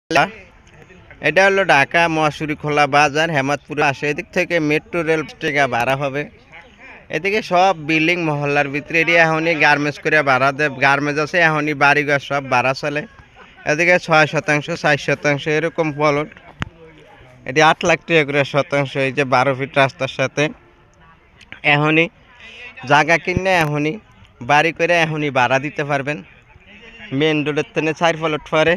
এটা হলো ঢাকা মহাশুরি খোলা বাজার হেমাদপুর আসে এদিক থেকে মেট্রো রেল থেকে ভাড়া হবে এদিকে সব বিল্ডিং মহল্লার ভিতরে এটি এখনই গার্মেন্টস করে ভাড়া দেয় গার্মেন্টস আছে এখনই বাড়িঘর সব ভাড়া চলে এদিকে 6% 4% এরকম প্লট এটি 8 লাখ টাকা করে শতাংশ এই যে 12 ফিট রাস্তার সাথে এখনই জায়গা কিনে এখনই বাড়ি করে এখনই ভাড়া দিতে পারবেন মেন রোডের থেকে 4 প্লট পরে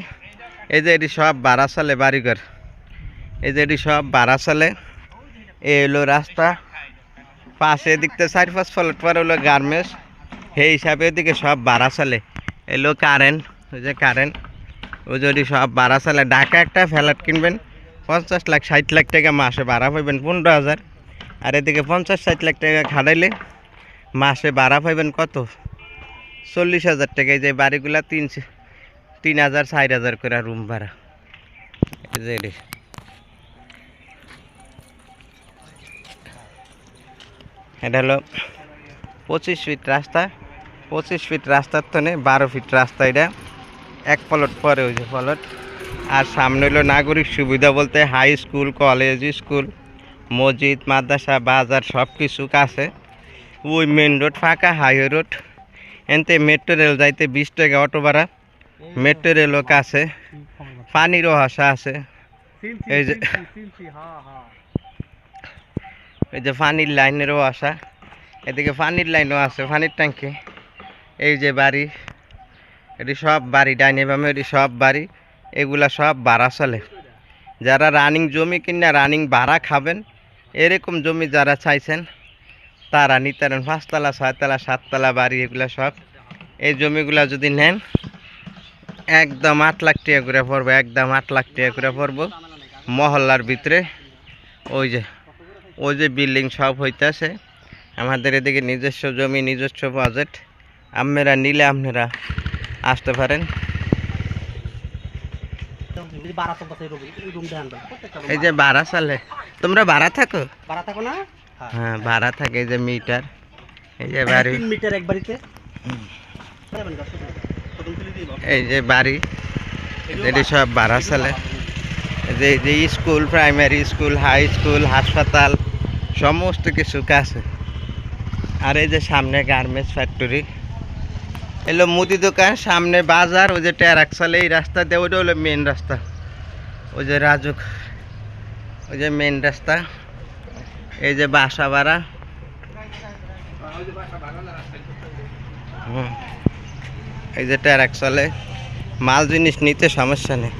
এই যে এটি সব ভাড়া চলে বাড়িঘর এই যে এটি সব ভাড়া চলে এই হলো রাস্তা পাশে এদিকতে 4-5 প্লট পরে হলো গার্মেন্টস সেই হিসাবে এদিকে সব ভাড়া চলে এলো কারেন্ট ওই যে কারেন্ট ওই যদি সব ভাড়া চলে ঢাকা একটা ফ্ল্যাট কিনবেন 50 লাখ 60 লাখ টাকা মাসে ভাড়া পাইবেন 15,000 আর এদিকে 50-60 লাখ টাকা খাটাইলে মাসে ভাড়া পাইবেন কত 40,000 টাকা এই যে বাড়িগুলা 3,000 4,000 করে রুম ভাড়া এই যে এটা হলো 25 ফিট রাস্তা 25 ফিট রাস্তার তো 12 ফিট রাস্তা এটা এক প্লট পরে ওই যে প্লট আর সামনে হলো নাগরিক সুবিধা বলতে হাই স্কুল কলেজ স্কুল মসজিদ মাদ্রাসা বাজার সব কিছু কাছে ওই মেন রোড ফাঁকা হাইওয়ে রোড এনতে মেট্রো রেল যাইতে 20 টাকা অটো ভাড়া মেট্রো রেলও কাছে পানিরও আশা আছে এই যে পানির লাইনেরও আশা এদিকে পানির লাইনও আছে পানির ট্যাঙ্কি এই যে বাড়ি এটি সব বাড়ি ডাইনে বামে এটি সব বাড়ি এগুলা সব ভাড়া চলে যারা রানিং জমি কিনা রানিং ভাড়া খাবেন এরকম জমি যারা চাইছেন তারা নিতেন 5 তলা 6 তলা 7 তলা বাড়ি এগুলা সব এই জমিগুলা যদি নেন একদম 8 লাখ টাকা করে পড়বো একদম 8 লাখ টাকা করে পড়বো মহল্লার ভিতরে ওই যে বিল্ডিং সব হইতেছে আমাদের এদিকে নিজস্ব জমি নিজস্ব বাজেট আপনারা নিলে আপনারা আসতে পারেন এই যে ভাড়া চলে তোমরা ভাড়া থাকো না হ্যাঁ ভাড়া থাকে এই যে মিটার এই যে বাড়ি মিটার এক বাড়িতে এই যে বাড়ি এটি সব ভাড়া চলে এই যে school primary school high school হাসপাতাল সমস্ত কিছু কাছে আর এই যে সামনে গার্মেন্টস ফ্যাক্টরি এলো মুদি দোকান সামনে বাজার ওই যে ট্রাক চলে এই রাস্তা দিয়ে ওইটা হলো মেন রাস্তা ওই যে রাজুক ওই যে মেন রাস্তা এই যে বাসা ভাড়া এই যে ট্রাক চলে মাল জিনিস নিতে সমস্যা নেই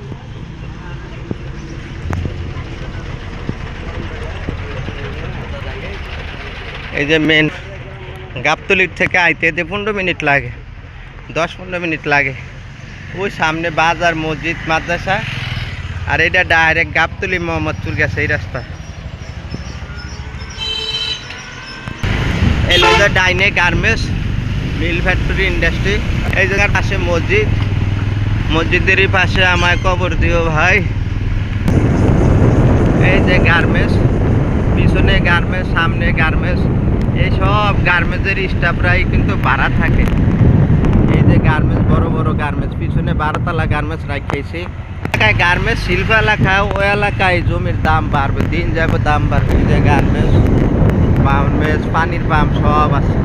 এই যে মেন গাবতলির থেকে আইতে 15 মিনিট লাগে 10-15 মিনিট লাগে ওই সামনে বাজার মসজিদ মাদ্রাসা আর এটা ডাইরেক্ট গাবতলি মোহাম্মদপুর গেছে এই রাস্তা এই লোক ডাইনে গার্মেন্টস মিল ফ্যাক্টরি ইন্ডাস্ট্রি এই জায়গার পাশে মসজিদেরই পাশে আমায় কবর দিও ভাই এই যে গার্মেন্টস পিছনে গার্মেন্টস সামনে গার্মেন্টস এই সব গার্মেন্টসের স্টাফরাই কিন্তু ভাড়া থাকে এই যে গার্মেন্টস বড় বড় গার্মেন্টস পিছনে 12 তলা গার্মেন্টস রাখিয়েছি গার্মেন্টস শিল্প এলাকা ওই এলাকায় জমির দাম বাড়বে দিন যাবে দাম বাড়বে এই যে গার্মেন্টস পানির পাম্প সব আছে